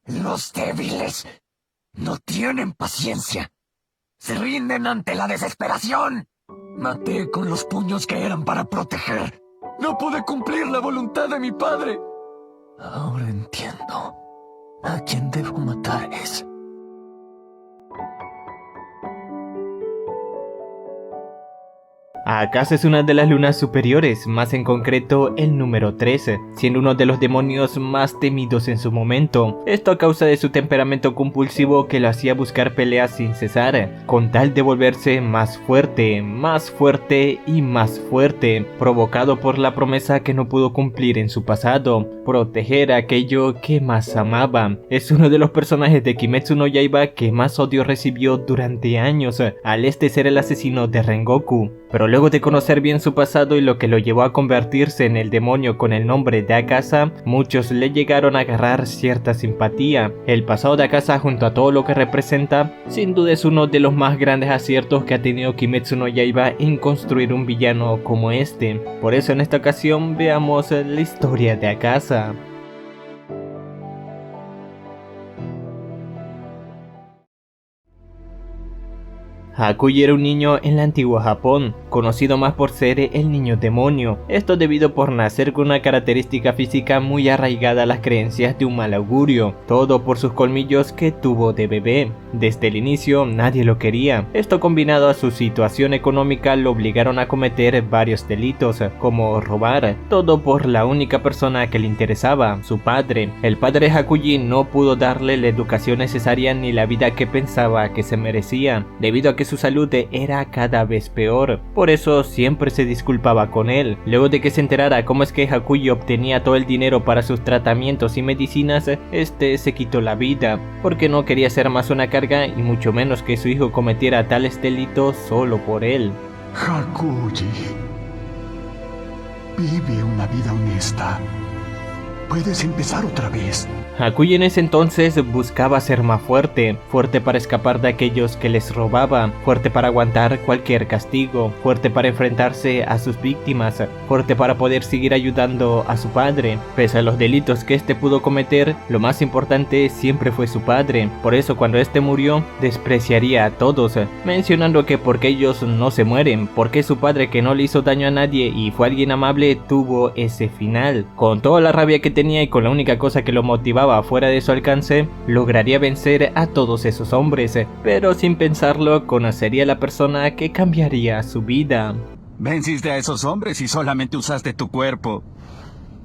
Los débiles no tienen paciencia. Se rinden ante la desesperación. Maté con los puños que eran para proteger. No pude cumplir la voluntad de mi padre. Ahora entiendo. A quien debo matar es... Akasa es una de las lunas superiores, más en concreto el número 13, siendo uno de los demonios más temidos en su momento. Esto a causa de su temperamento compulsivo que lo hacía buscar peleas sin cesar, con tal de volverse más fuerte y más fuerte, provocado por la promesa que no pudo cumplir en su pasado, proteger aquello que más amaba. Es uno de los personajes de Kimetsu no Yaiba que más odio recibió durante años, al ser el asesino de Rengoku. Pero luego de conocer bien su pasado y lo que lo llevó a convertirse en el demonio con el nombre de Akasa, muchos le llegaron a agarrar cierta simpatía. El pasado de Akasa junto a todo lo que representa, sin duda es uno de los más grandes aciertos que ha tenido Kimetsu no Yaiba en construir un villano como este. Por eso en esta ocasión veamos la historia de Akasa. Hakuji era un niño en la antigua Japón, conocido más por ser el niño demonio, esto debido por nacer con una característica física muy arraigada a las creencias de un mal augurio, todo por sus colmillos que tuvo de bebé. Desde el inicio nadie lo quería, esto combinado a su situación económica lo obligaron a cometer varios delitos, como robar, todo por la única persona que le interesaba, su padre. El padre de Hakuji no pudo darle la educación necesaria ni la vida que pensaba que se merecía, debido a que su salud era cada vez peor, por eso siempre se disculpaba con él. Luego de que se enterara cómo es que Hakuji obtenía todo el dinero para sus tratamientos y medicinas, se quitó la vida, porque no quería ser más una carga y mucho menos que su hijo cometiera tales delitos solo por él. Hakuji, vive una vida honesta. Puedes empezar otra vez. Hakuji en ese entonces buscaba ser más fuerte para escapar de aquellos que les robaba, fuerte para aguantar cualquier castigo, fuerte para enfrentarse a sus víctimas, fuerte para poder seguir ayudando a su padre. Pese a los delitos que pudo cometer, lo más importante siempre fue su padre, por eso cuando murió, despreciaría a todos, mencionando que porque ellos no se mueren, porque su padre que no le hizo daño a nadie y fue alguien amable tuvo ese final. Con toda la rabia que tenía y con la única cosa que lo motivaba fuera de su alcance, lograría vencer a todos esos hombres, pero sin pensarlo conocería a la persona que cambiaría su vida. Venciste a esos hombres y solamente usaste tu cuerpo.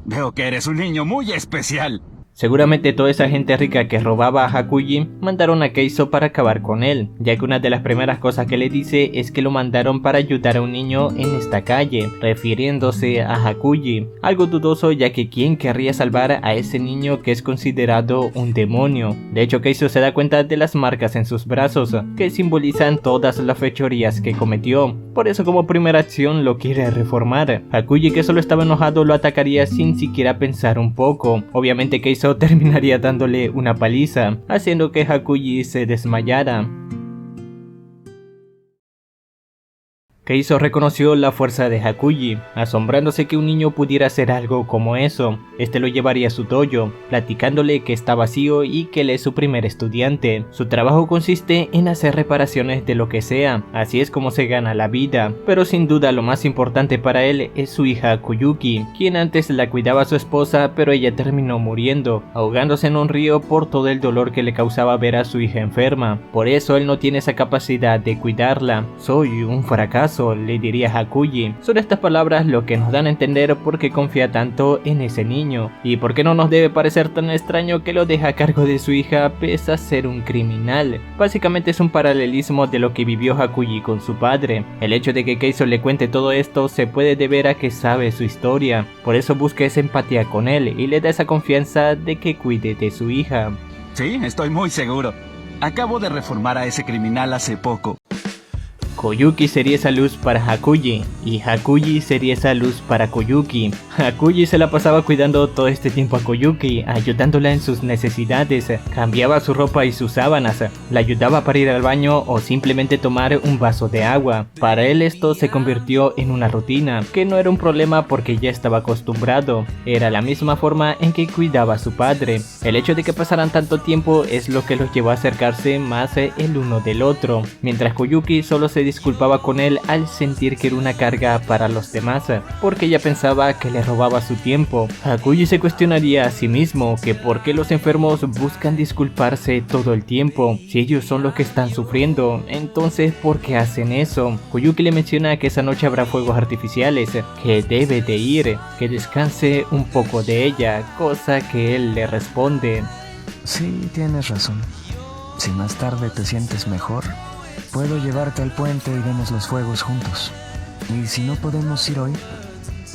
Veo que eres un niño muy especial. Seguramente toda esa gente rica que robaba a Hakuji mandaron a Keizo para acabar con él, ya que una de las primeras cosas que le dice es que lo mandaron para ayudar a un niño en esta calle, refiriéndose a Hakuji, algo dudoso ya que ¿quién querría salvar a ese niño que es considerado un demonio? De hecho Keizo se da cuenta de las marcas en sus brazos, que simbolizan todas las fechorías que cometió, por eso como primera acción lo quiere reformar. Hakuji, que solo estaba enojado, lo atacaría sin siquiera pensar un poco. Obviamente Keizo terminaría dándole una paliza, haciendo que Hakuji se desmayara. Keizo reconoció la fuerza de Hakuji, asombrándose que un niño pudiera hacer algo como eso. Lo llevaría a su dojo, platicándole que está vacío y que él es su primer estudiante. Su trabajo consiste en hacer reparaciones de lo que sea, así es como se gana la vida. Pero sin duda lo más importante para él es su hija Koyuki, quien antes la cuidaba a su esposa, pero ella terminó muriendo, ahogándose en un río por todo el dolor que le causaba ver a su hija enferma. Por eso él no tiene esa capacidad de cuidarla. Soy un fracaso, le diría Hakuji. Son estas palabras lo que nos dan a entender por qué confía tanto en ese niño, y por qué no nos debe parecer tan extraño que lo deja a cargo de su hija pese a ser un criminal. Básicamente es un paralelismo de lo que vivió Hakuji con su padre. El hecho de que Keizo le cuente todo esto se puede deber a que sabe su historia, por eso busca esa empatía con él y le da esa confianza de que cuide de su hija. Sí, estoy muy seguro. Acabo de reformar a ese criminal hace poco. Koyuki sería esa luz para Hakuji, y Hakuji sería esa luz para Koyuki. Hakuji se la pasaba cuidando todo este tiempo a Koyuki, ayudándola en sus necesidades, cambiaba su ropa y sus sábanas, la ayudaba para ir al baño o simplemente tomar un vaso de agua. Para él esto se convirtió en una rutina, que no era un problema porque ya estaba acostumbrado, era la misma forma en que cuidaba a su padre. El hecho de que pasaran tanto tiempo es lo que los llevó a acercarse más el uno del otro, mientras Koyuki solo se disculpaba con él al sentir que era una carga para los demás, porque ella pensaba que le robaba su tiempo. Hakuji se cuestionaría a sí mismo que por qué los enfermos buscan disculparse todo el tiempo. Si ellos son los que están sufriendo, entonces ¿por qué hacen eso? Koyuki le menciona que esa noche habrá fuegos artificiales, que debe de ir, que descanse un poco de ella, cosa que él le responde: Sí, tienes razón. Si más tarde te sientes mejor, puedo llevarte al puente y vemos los fuegos juntos. Y si no podemos ir hoy,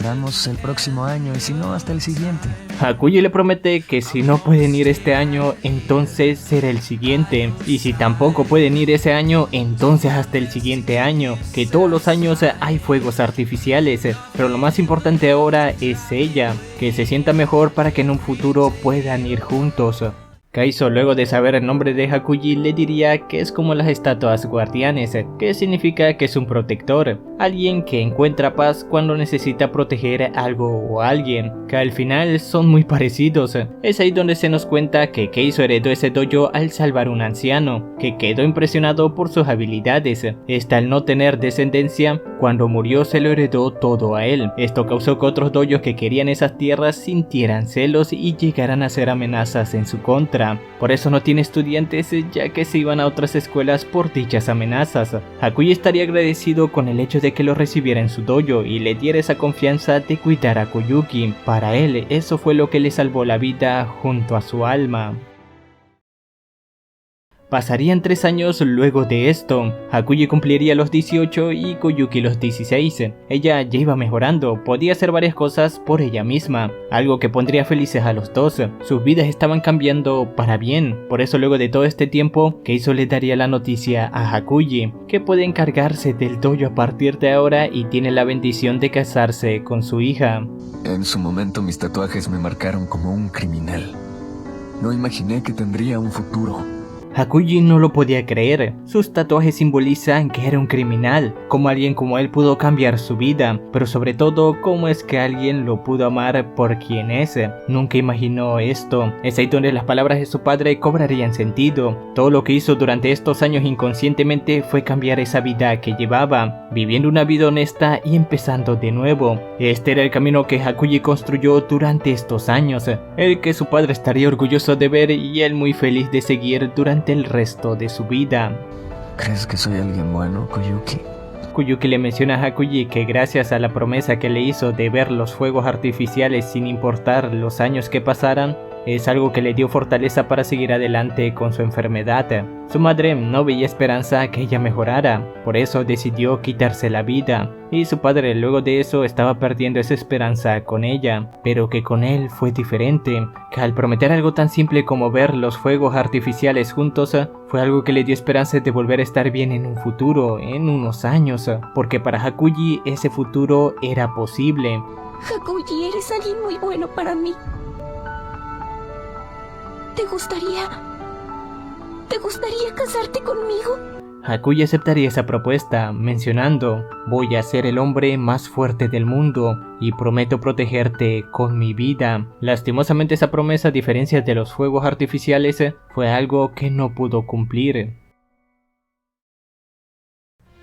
vamos el próximo año y si no, hasta el siguiente. Hakuji le promete que si no pueden ir este año, entonces será el siguiente. Y si tampoco pueden ir ese año, entonces hasta el siguiente año. Que todos los años hay fuegos artificiales, pero lo más importante ahora es ella. Que se sienta mejor para que en un futuro puedan ir juntos. Kaizo, luego de saber el nombre de Hakuji, le diría que es como las estatuas guardianes, que significa que es un protector, alguien que encuentra paz cuando necesita proteger algo o alguien, que al final son muy parecidos. Es ahí donde se nos cuenta que Kaizo heredó ese dojo al salvar a un anciano, que quedó impresionado por sus habilidades. Al no tener descendencia, cuando murió se lo heredó todo a él. Esto causó que otros dojos que querían esas tierras sintieran celos y llegaran a ser amenazas en su contra. Por eso no tiene estudiantes, ya que se iban a otras escuelas por dichas amenazas. Hakuji estaría agradecido con el hecho de que lo recibiera en su dojo y le diera esa confianza de cuidar a Koyuki. Para él, eso fue lo que le salvó la vida junto a su alma. Pasarían 3 años luego de esto. Hakuji cumpliría los 18 y Koyuki los 16. Ella ya iba mejorando, podía hacer varias cosas por ella misma, algo que pondría felices a los dos. Sus vidas estaban cambiando para bien, por eso luego de todo este tiempo, Keizo le daría la noticia a Hakuji, que puede encargarse del dojo a partir de ahora y tiene la bendición de casarse con su hija. En su momento mis tatuajes me marcaron como un criminal. No imaginé que tendría un futuro. Hakuji no lo podía creer, sus tatuajes simbolizan que era un criminal, cómo alguien como él pudo cambiar su vida, pero sobre todo cómo es que alguien lo pudo amar por quien es. Nunca imaginó esto, es ahí donde las palabras de su padre cobrarían sentido. Todo lo que hizo durante estos años inconscientemente fue cambiar esa vida que llevaba, viviendo una vida honesta y empezando de nuevo. Este era el camino que Hakuji construyó durante estos años, el que su padre estaría orgulloso de ver y él muy feliz de seguir durante el resto de su vida. ¿Crees que soy alguien bueno, Koyuki? Koyuki le menciona a Hakuji que gracias a la promesa que le hizo de ver los fuegos artificiales sin importar los años que pasaran, es algo que le dio fortaleza para seguir adelante con su enfermedad. Su madre no veía esperanza que ella mejorara, por eso decidió quitarse la vida, y su padre luego de eso estaba perdiendo esa esperanza con ella, pero que con él fue diferente, que al prometer algo tan simple como ver los fuegos artificiales juntos, fue algo que le dio esperanza de volver a estar bien en un futuro, en unos años, porque para Hakuji ese futuro era posible. Hakuji, eres alguien muy bueno para mí. ¿Te gustaría casarte conmigo? Hakuji aceptaría esa propuesta, mencionando: voy a ser el hombre más fuerte del mundo y prometo protegerte con mi vida. Lastimosamente esa promesa, a diferencia de los fuegos artificiales, fue algo que no pudo cumplir.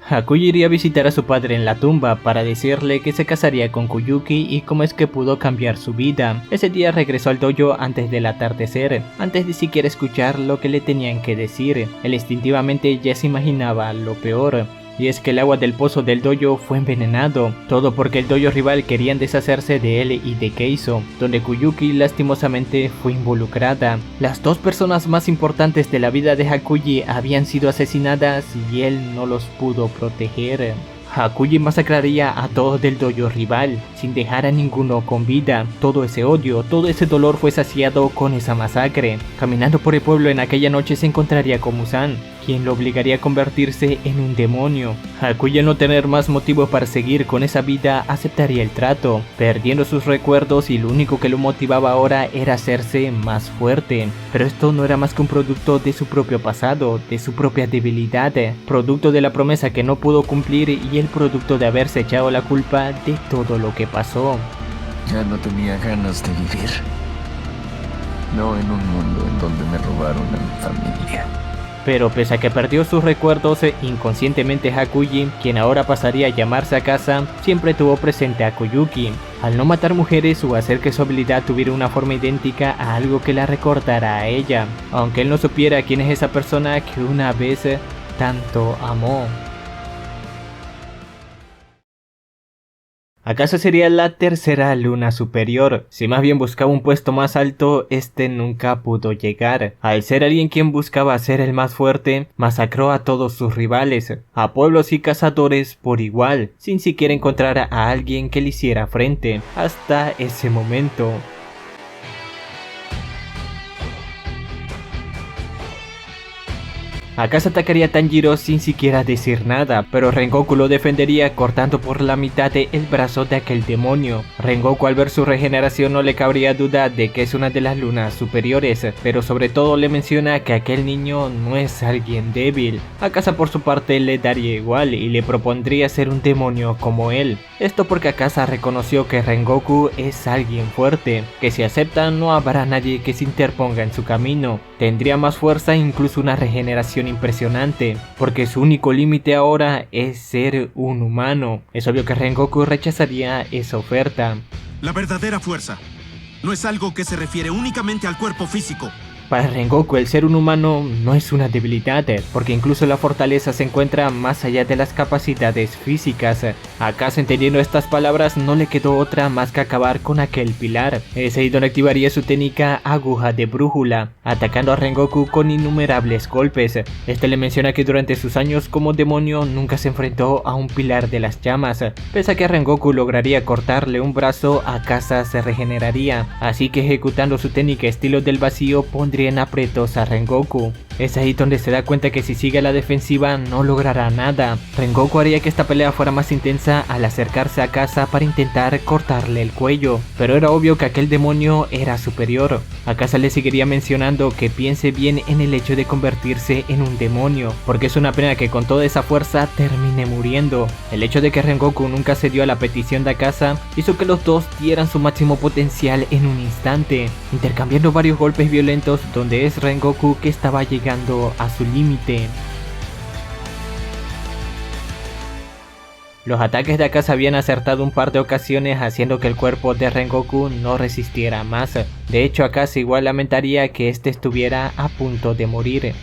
Hakuji iría a visitar a su padre en la tumba para decirle que se casaría con Koyuki y cómo es que pudo cambiar su vida. Ese día regresó al dojo antes del atardecer, antes de siquiera escuchar lo que le tenían que decir. Él instintivamente ya se imaginaba lo peor. Y es que el agua del pozo del dojo fue envenenado, todo porque el dojo rival querían deshacerse de él y de Keizo, donde Koyuki lastimosamente fue involucrada. Las dos personas más importantes de la vida de Hakuji habían sido asesinadas y él no los pudo proteger. Hakuji masacraría a todos del dojo rival, sin dejar a ninguno con vida. Todo ese odio, todo ese dolor fue saciado con esa masacre. Caminando por el pueblo en aquella noche se encontraría con Muzan, quien lo obligaría a convertirse en un demonio. Hakuji, al no tener más motivos para seguir con esa vida, aceptaría el trato, perdiendo sus recuerdos, y lo único que lo motivaba ahora era hacerse más fuerte. Pero esto no era más que un producto de su propio pasado, de su propia debilidad, producto de la promesa que no pudo cumplir y el producto de haberse echado la culpa de todo lo que pasó. Ya no tenía ganas de vivir. No en un mundo en donde me robaron a mi familia. Pero pese a que perdió sus recuerdos, inconscientemente Hakuji, quien ahora pasaría a llamarse Akasa, siempre tuvo presente a Koyuki. Al no matar mujeres o hacer que su habilidad tuviera una forma idéntica a algo que la recordara a ella, aunque él no supiera quién es esa persona que una vez tanto amó. Akasa sería la tercera luna superior. Si más bien buscaba un puesto más alto, este nunca pudo llegar. Al ser alguien quien buscaba ser el más fuerte, masacró a todos sus rivales, a pueblos y cazadores por igual, sin siquiera encontrar a alguien que le hiciera frente, hasta ese momento. Akasa atacaría a Tanjiro sin siquiera decir nada, pero Rengoku lo defendería cortando por la mitad el brazo de aquel demonio. Rengoku, al ver su regeneración, no le cabría duda de que es una de las lunas superiores, pero sobre todo le menciona que aquel niño no es alguien débil. Akasa por su parte le daría igual y le propondría ser un demonio como él. Esto porque Akasa reconoció que Rengoku es alguien fuerte, que si acepta no habrá nadie que se interponga en su camino. Tendría más fuerza e incluso una regeneración impresionante, porque su único límite ahora es ser un humano. Es obvio que Rengoku rechazaría esa oferta. La verdadera fuerza no es algo que se refiere únicamente al cuerpo físico. Para Rengoku, el ser un humano no es una debilidad, porque incluso la fortaleza se encuentra más allá de las capacidades físicas. Akasa, entendiendo estas palabras, no le quedó otra más que acabar con aquel pilar. Es ahí donde activaría su técnica aguja de brújula, atacando a Rengoku con innumerables golpes. Este le menciona que durante sus años como demonio nunca se enfrentó a un pilar de las llamas. Pese a que Rengoku lograría cortarle un brazo, Akasa se regeneraría, así que ejecutando su técnica estilo del vacío pondría en aprietos a Rengoku. Es ahí donde se da cuenta que si sigue a la defensiva no logrará nada. Rengoku haría que esta pelea fuera más intensa al acercarse a Akasa para intentar cortarle el cuello, pero era obvio que aquel demonio era superior. Akasa le seguiría mencionando que piense bien en el hecho de convertirse en un demonio, porque es una pena que con toda esa fuerza termine muriendo. El hecho de que Rengoku nunca cedió a la petición de Akasa hizo que los dos dieran su máximo potencial en un instante, intercambiando varios golpes violentos donde es Rengoku que estaba llegando a su límite. Los ataques de Akasa habían acertado un par de ocasiones, haciendo que el cuerpo de Rengoku no resistiera más. De hecho, Akasa igual lamentaría que este estuviera a punto de morir.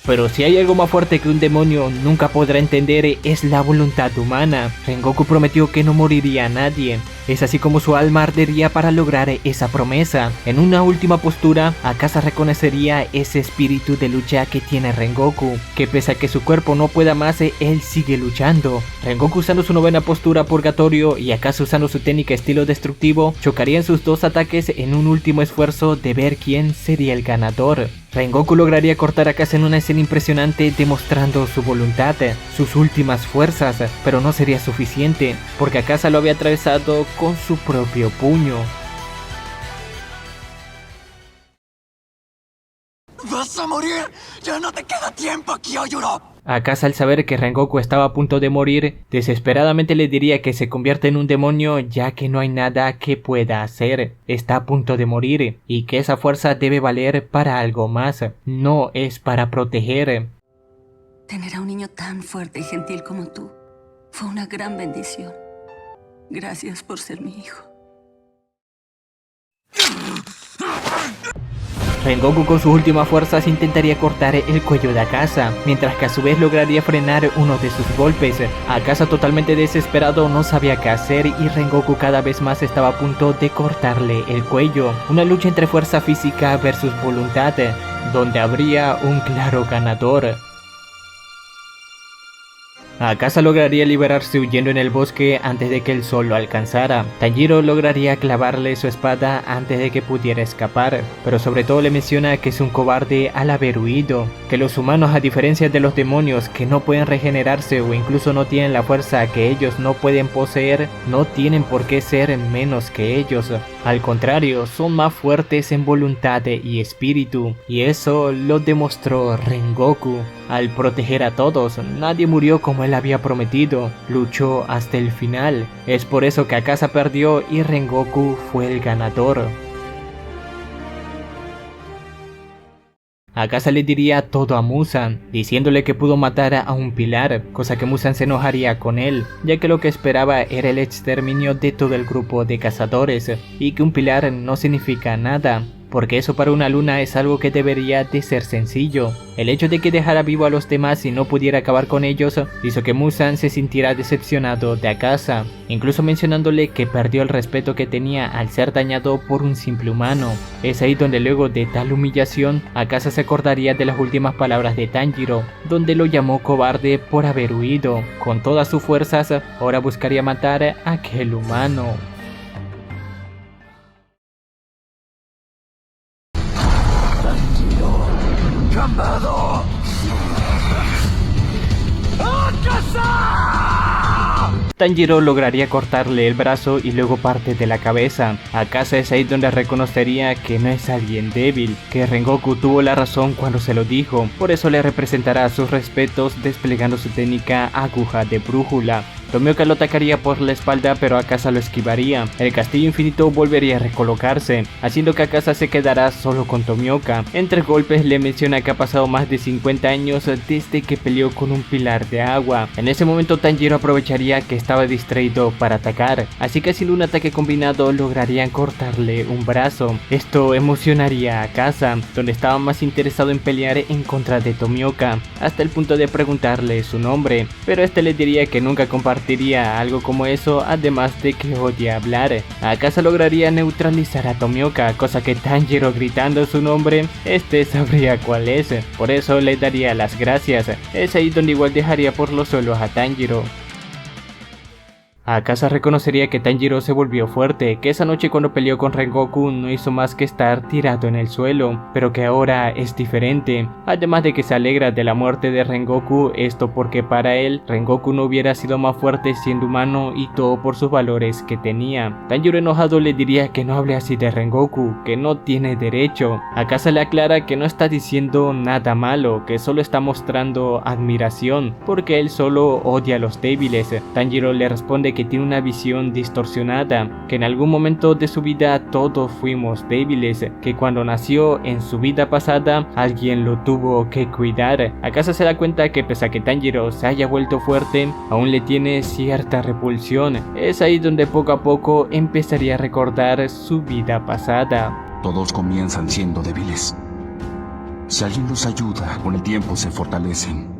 Pero si hay algo más fuerte que un demonio nunca podrá entender, es la voluntad humana. Rengoku prometió que no moriría a nadie. Es así como su alma ardería para lograr esa promesa. En una última postura, Akasa reconocería ese espíritu de lucha que tiene Rengoku, que pese a que su cuerpo no pueda más, él sigue luchando. Rengoku, usando su novena postura purgatorio, y Akasa usando su técnica estilo destructivo, chocarían sus dos ataques en un último esfuerzo de ver quién sería el ganador. Rengoku lograría cortar a Akasa en una escena impresionante, demostrando su voluntad, sus últimas fuerzas, pero no sería suficiente, porque Akasa lo había atravesado con su propio puño. ¡Vas a morir! ¡Ya no te queda tiempo, Kyojuro! Akasa, al saber que Rengoku estaba a punto de morir, desesperadamente le diría que se convierta en un demonio, ya que no hay nada que pueda hacer. Está a punto de morir, y que esa fuerza debe valer para algo más, no es para proteger. Tener a un niño tan fuerte y gentil como tú fue una gran bendición. Gracias por ser mi hijo. Rengoku con sus últimas fuerzas intentaría cortar el cuello de Akasa, mientras que a su vez lograría frenar uno de sus golpes. Akasa, totalmente desesperado, no sabía qué hacer, y Rengoku cada vez más estaba a punto de cortarle el cuello. Una lucha entre fuerza física versus voluntad, donde habría un claro ganador. Akasa lograría liberarse huyendo en el bosque antes de que el sol lo alcanzara. Tanjiro lograría clavarle su espada antes de que pudiera escapar, pero sobre todo le menciona que es un cobarde al haber huido, que los humanos, a diferencia de los demonios que no pueden regenerarse o incluso no tienen la fuerza que ellos no pueden poseer, no tienen por qué ser menos que ellos. Al contrario, son más fuertes en voluntad y espíritu, y eso lo demostró Rengoku. Al proteger a todos, nadie murió como él había prometido, luchó hasta el final. Es por eso que Akasa perdió y Rengoku fue el ganador. Akasa le diría todo a Muzan, diciéndole que pudo matar a un pilar, cosa que Muzan se enojaría con él, ya que lo que esperaba era el exterminio de todo el grupo de cazadores, y que un pilar no significa nada, porque eso para una luna es algo que debería de ser sencillo. El hecho de que dejara vivo a los demás y no pudiera acabar con ellos hizo que Muzan se sintiera decepcionado de Akasa, incluso mencionándole que perdió el respeto que tenía al ser dañado por un simple humano. Es ahí donde luego de tal humillación, Akasa se acordaría de las últimas palabras de Tanjiro, donde lo llamó cobarde por haber huido. Con todas sus fuerzas, ahora buscaría matar a aquel humano. ¡Llamado! ¡Akasa! Tanjiro lograría cortarle el brazo y luego parte de la cabeza. Akasa es ahí donde reconocería que no es alguien débil, que Rengoku tuvo la razón cuando se lo dijo, por eso le representará sus respetos desplegando su técnica aguja de brújula. Tomioka lo atacaría por la espalda, pero Akasa lo esquivaría. El castillo infinito volvería a recolocarse, haciendo que Akasa se quedará solo con Tomioka. Entre golpes le menciona que ha pasado más de 50 años desde que peleó con un pilar de agua. En ese momento Tanjiro aprovecharía que estaba distraído para atacar, así que sin un ataque combinado lograrían cortarle un brazo. Esto emocionaría a Akasa, donde estaba más interesado en pelear en contra de Tomioka, hasta el punto de preguntarle su nombre, pero este le diría que nunca compartiría algo como eso, además de que odia hablar. Akasa lograría neutralizar a Tomioka, cosa que Tanjiro, gritando su nombre, sabría cuál es, por eso le daría las gracias. Es ahí donde igual dejaría por los suelos a Tanjiro. Akasa reconocería que Tanjiro se volvió fuerte, que esa noche cuando peleó con Rengoku no hizo más que estar tirado en el suelo, pero que ahora es diferente, además de que se alegra de la muerte de Rengoku, esto porque para él, Rengoku no hubiera sido más fuerte siendo humano y todo por sus valores que tenía. Tanjiro enojado le diría que no hable así de Rengoku, que no tiene derecho. Akasa le aclara que no está diciendo nada malo, que solo está mostrando admiración, porque él solo odia a los débiles. Tanjiro le responde que tiene una visión distorsionada, que en algún momento de su vida todos fuimos débiles, que cuando nació en su vida pasada alguien lo tuvo que cuidar. Akasa se da cuenta que pese a que Tanjiro se haya vuelto fuerte, aún le tiene cierta repulsión. Es ahí donde poco a poco empezaría a recordar su vida pasada. Todos comienzan siendo débiles. Si alguien los ayuda, con el tiempo se fortalecen.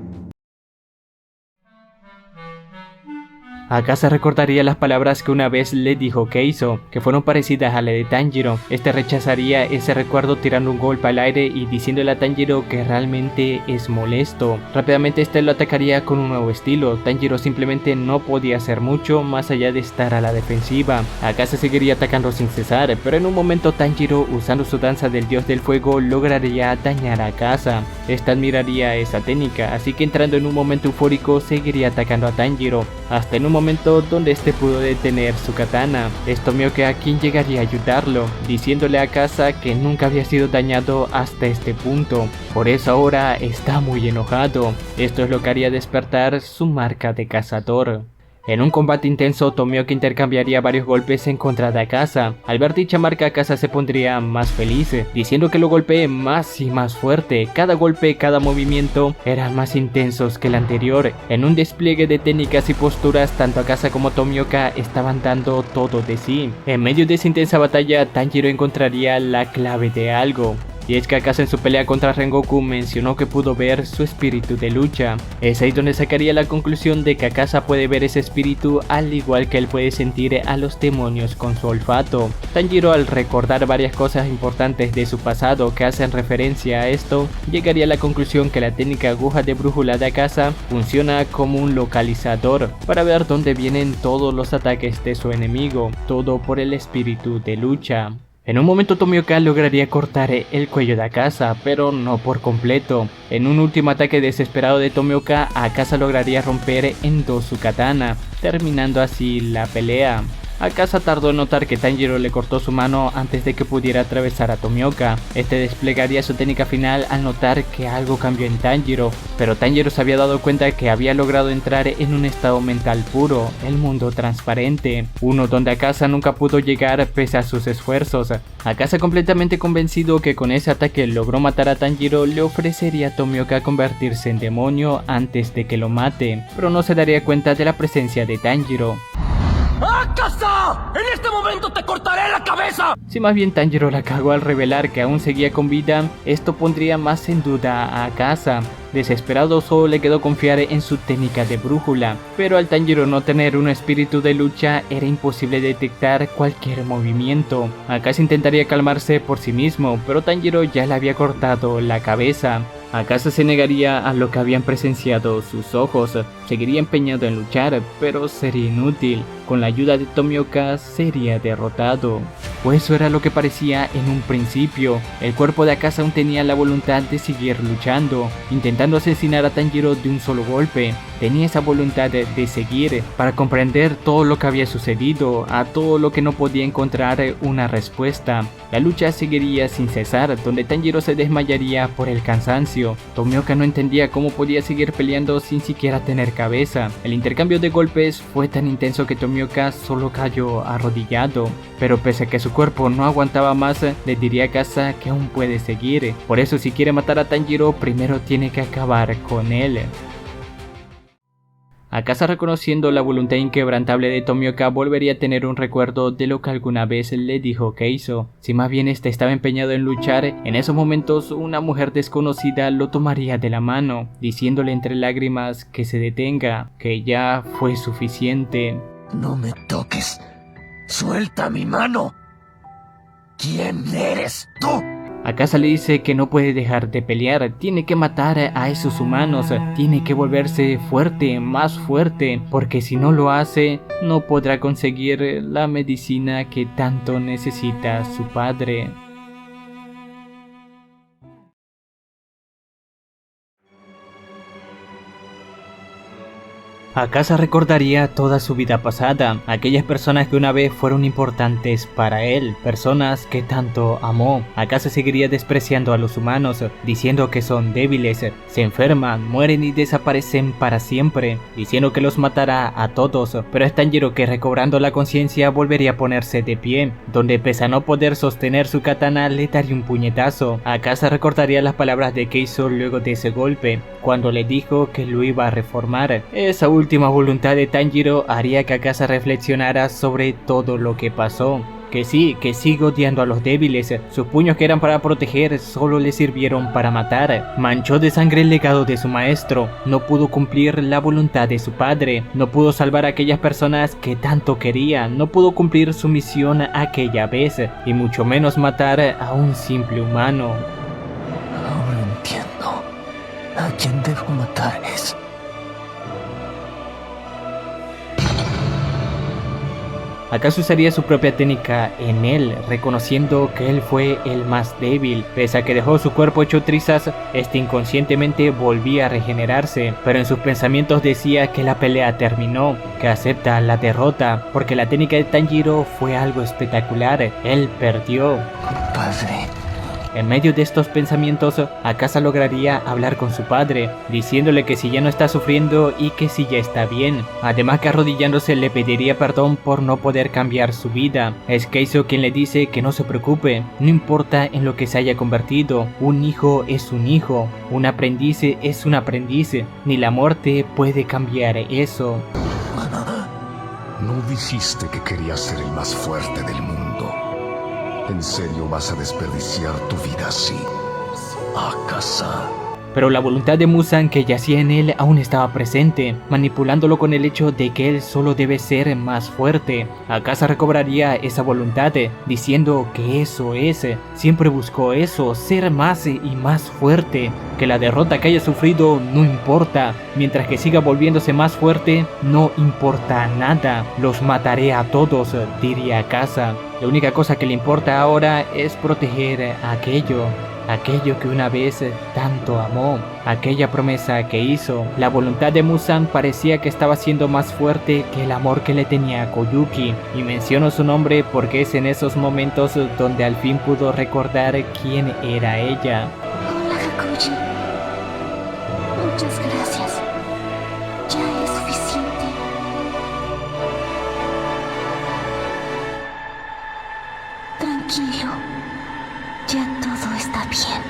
Akasa recordaría las palabras que una vez le dijo Keizo, que fueron parecidas a la de Tanjiro. Este rechazaría ese recuerdo tirando un golpe al aire y diciéndole a Tanjiro que realmente es molesto. Rápidamente este lo atacaría con un nuevo estilo. Tanjiro simplemente no podía hacer mucho más allá de estar a la defensiva. Akasa seguiría atacando sin cesar, pero en un momento Tanjiro, usando su danza del dios del fuego, lograría dañar a Akasa. Esta admiraría esa técnica, así que entrando en un momento eufórico seguiría atacando a Tanjiro, hasta en un momento donde este pudo detener su katana. Es Tomioka quien llegaría a ayudarlo, diciéndole a Akasa que nunca había sido dañado hasta este punto, por eso ahora está muy enojado. Esto es lo que haría despertar su marca de cazador. En un combate intenso, Tomioka intercambiaría varios golpes en contra de Akasa. Al ver dicha marca, Akasa se pondría más feliz, diciendo que lo golpee más y más fuerte. Cada golpe, cada movimiento eran más intensos que el anterior. En un despliegue de técnicas y posturas, tanto Akasa como Tomioka estaban dando todo de sí. En medio de esa intensa batalla, Tanjiro encontraría la clave de algo. y es que Akaza en su pelea contra Rengoku mencionó que pudo ver su espíritu de lucha. Es ahí donde sacaría la conclusión de que Akaza puede ver ese espíritu al igual que él puede sentir a los demonios con su olfato. Tanjiro, al recordar varias cosas importantes de su pasado que hacen referencia a esto, llegaría a la conclusión que la técnica aguja de brújula de Akaza funciona como un localizador para ver dónde vienen todos los ataques de su enemigo, todo por el espíritu de lucha. En un momento Tomioka lograría cortar el cuello de Akaza, pero no por completo. En un último ataque desesperado de Tomioka, Akaza lograría romper en dos su katana, terminando así la pelea. Akaza tardó en notar que Tanjiro le cortó su mano antes de que pudiera atravesar a Tomioka. Este desplegaría su técnica final al notar que algo cambió en Tanjiro, pero Tanjiro se había dado cuenta que había logrado entrar en un estado mental puro, el mundo transparente, uno donde Akaza nunca pudo llegar pese a sus esfuerzos. Akaza, completamente convencido que con ese ataque logró matar a Tanjiro, le ofrecería a Tomioka convertirse en demonio antes de que lo mate, pero no se daría cuenta de la presencia de Tanjiro. ¡Akaza! ¡En este momento te cortaré la cabeza! Si más bien Tanjiro la cagó al revelar que aún seguía con vida, esto pondría más en duda a Akaza. Desesperado, solo le quedó confiar en su técnica de brújula, pero al Tanjiro no tener un espíritu de lucha era imposible detectar cualquier movimiento. Akaza intentaría calmarse por sí mismo, pero Tanjiro ya le había cortado la cabeza. Akaza se negaría a lo que habían presenciado sus ojos, seguiría empeñado en luchar, pero sería inútil. Con la ayuda de Tomioka sería derrotado. Pues eso era lo que parecía en un principio. El cuerpo de Akaza aún tenía la voluntad de seguir luchando, intentando asesinar a Tanjiro de un solo golpe. Tenía esa voluntad de seguir, para comprender todo lo que había sucedido, a todo lo que no podía encontrar una respuesta. La lucha seguiría sin cesar, donde Tanjiro se desmayaría por el cansancio. Tomioka no entendía cómo podía seguir peleando sin siquiera tener cabeza. El intercambio de golpes fue tan intenso que Tomioka solo cayó arrodillado, pero pese a que su cuerpo no aguantaba más, le diría a Akaza que aún puede seguir. Por eso, si quiere matar a Tanjiro, primero tiene que acabar con él. Akaza, reconociendo la voluntad inquebrantable de Tomioka, volvería a tener un recuerdo de lo que alguna vez le dijo que hizo. Si más bien este estaba empeñado en luchar, en esos momentos una mujer desconocida lo tomaría de la mano, diciéndole entre lágrimas que se detenga, que ya fue suficiente. No me toques. Suelta mi mano. ¿Quién eres tú? Akaza le dice que no puede dejar de pelear, tiene que matar a esos humanos, tiene que volverse fuerte, más fuerte, porque si no lo hace, no podrá conseguir la medicina que tanto necesita su padre. Akaza recordaría toda su vida pasada, aquellas personas que una vez fueron importantes para él, personas que tanto amó. Akaza seguiría despreciando a los humanos, diciendo que son débiles, se enferman, mueren y desaparecen para siempre, diciendo que los matará a todos, pero es Tanjiro que, recobrando la conciencia, volvería a ponerse de pie, donde pese a no poder sostener su katana le daría un puñetazo. Akaza recordaría las palabras de Keizo luego de ese golpe, cuando le dijo que lo iba a reformar. Esa última voluntad de Tanjiro haría que Akaza reflexionara sobre todo lo que pasó. Que sí, que sigue odiando a los débiles, sus puños que eran para proteger solo le sirvieron para matar. Manchó de sangre el legado de su maestro, no pudo cumplir la voluntad de su padre, no pudo salvar a aquellas personas que tanto quería, no pudo cumplir su misión aquella vez, y mucho menos matar a un simple humano. Ahora entiendo a quién debo matar. Akaza usaría su propia técnica en él, reconociendo que él fue el más débil. Pese a que dejó su cuerpo hecho trizas, este inconscientemente volvía a regenerarse, pero en sus pensamientos decía que la pelea terminó, que acepta la derrota, porque la técnica de Tanjiro fue algo espectacular, él perdió. Padre. En medio de estos pensamientos, Akaza lograría hablar con su padre, diciéndole que si ya no está sufriendo y que si ya está bien. Además que arrodillándose le pediría perdón por no poder cambiar su vida. Es Keizo quien le dice que no se preocupe, no importa en lo que se haya convertido, un hijo es un hijo, un aprendiz es un aprendiz, ni la muerte puede cambiar eso. No dijiste que querías ser el más fuerte del mundo. ¿En serio vas a desperdiciar tu vida así? Akasa. Pero la voluntad de Muzan que yacía en él aún estaba presente, manipulándolo con el hecho de que él solo debe ser más fuerte. Akasa recobraría esa voluntad, diciendo que eso es, siempre buscó eso, ser más y más fuerte, que la derrota que haya sufrido no importa, mientras que siga volviéndose más fuerte, no importa nada, los mataré a todos, diría Akasa. La única cosa que le importa ahora es proteger aquello que una vez tanto amó, aquella promesa que hizo. La voluntad de Muzan parecía que estaba siendo más fuerte que el amor que le tenía a Koyuki, y menciono su nombre porque es en esos momentos donde al fin pudo recordar quién era ella. Hola, Hakuji. Muchas gracias. Ya es suficiente. Tranquilo. Ya todo está bien.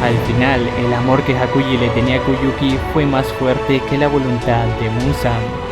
Al final, el amor que Hakuji le tenía a Koyuki fue más fuerte que la voluntad de Muzan.